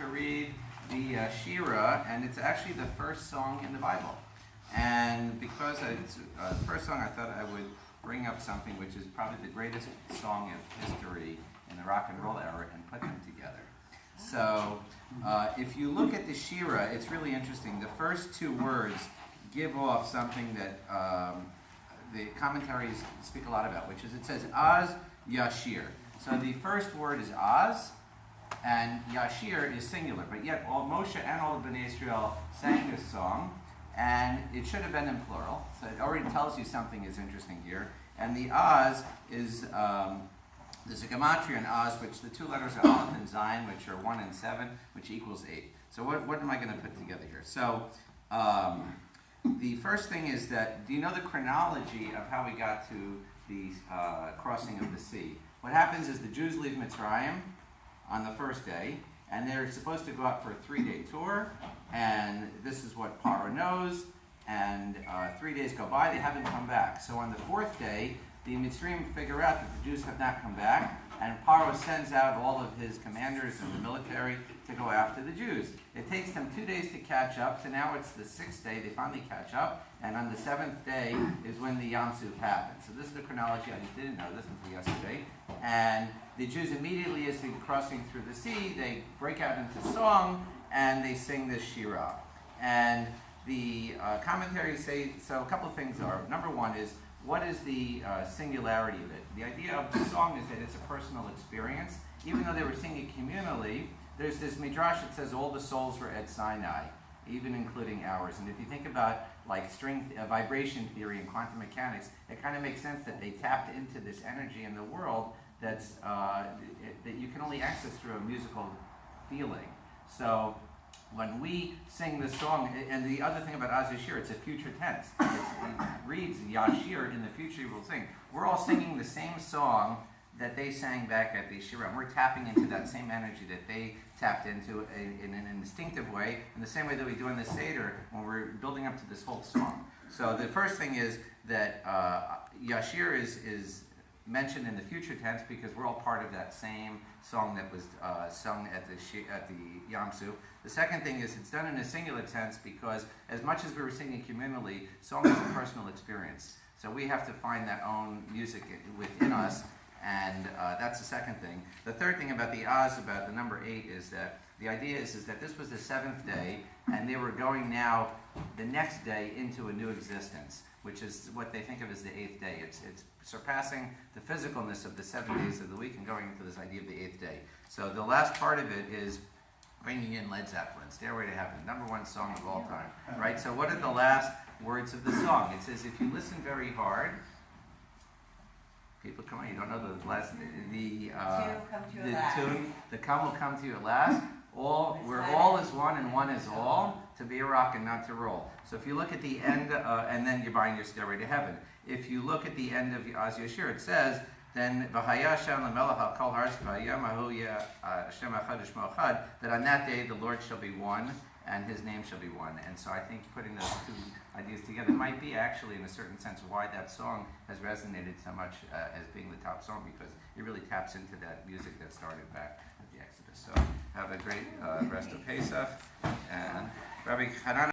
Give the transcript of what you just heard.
to read the Shira, and it's actually the first song in the Bible. And because it's the first song, I thought I would bring up something which is probably the greatest song of history in the rock and roll era and put them together. So if you look at the Shira, it's really interesting. The first two words give off something that the commentaries speak a lot about, which is it says Az Yashir. So the first word is Az, and Yashir is singular, but yet all Moshe and all of Bnei Israel sang this song, and it should have been in plural, so it already tells you something is interesting here. And the Az is, there's a gematria in Az, which the two letters are Aleph and Zayin, which are 1 and 7, which equals 8. So what am I going to put together here? So the first thing is that, do you know the chronology of how we got to the crossing of the sea? What happens is the Jews leave Mitzrayim on the first day, and they're supposed to go out for a 3-day tour, and this is what Paro knows, and 3 days go by, they haven't come back. So on the fourth day, the Mitzrayim figure out that the Jews have not come back, and Paro sends out all of his commanders and the military to go after the Jews. It takes them 2 days to catch up, so now it's the 6th day, they finally catch up, and on the 7th day is when the Yom Suf happens. So this is the chronology, I just didn't know this until yesterday. And the Jews immediately, as they're crossing through the sea, they break out into song, and they sing this Shira. And the commentaries say, so a couple of things are, number one is, what is the singularity of it? The idea of the song is that it's a personal experience. Even though they were singing communally, there's this midrash that says all the souls were at Sinai, even including ours. And if you think about like string vibration theory and quantum mechanics, it kind of makes sense that they tapped into this energy in the world that's that you can only access through a musical feeling. So when we sing this song, and the other thing about Az Yashir, it's a future tense. It reads Yashir, in the future you will sing. We're all singing the same song that they sang back at the Shira, and we're tapping into that same energy that they tapped into in an instinctive way, in the same way that we do in the Seder when we're building up to this whole song. So the first thing is that Yashir is mentioned in the future tense because we're all part of that same song that was sung at the Yom Suf. The second thing is it's done in a singular tense because as much as we were singing communally, song is a personal experience. So we have to find that own music within us, and that's the second thing. The third thing about the Az, about the number 8, is that the idea is that this was the 7th day, and they were going now the next day into a new existence, which is what they think of as the 8th day. It's surpassing the physicalness of the 7 days of the week and going into this idea of the 8th day. So the last part of it is bringing in Led Zeppelin, Stairway to Heaven, number 1 song of all time, right? So what are the last words of the song? It says, if you listen very hard, people come on, you don't know the last, the come will come to you at last. Where all is one and one is all, to be a rock and not to roll. So if you look at the end, and then you're buying your Stairway to Heaven. If you look at the end of Az Yashir, it says, then V'haya Hashem l'melech al kol haaretz v'hayom hahu yeh Hashem echad u'shmo echad, that on that day the Lord shall be one and His name shall be one. And so I think putting those two ideas together might be actually, in a certain sense, why that song has resonated so much as being the top song, because it really taps into that music that started back at the Exodus. So have a great rest of Pesach, and Rabbi Hanan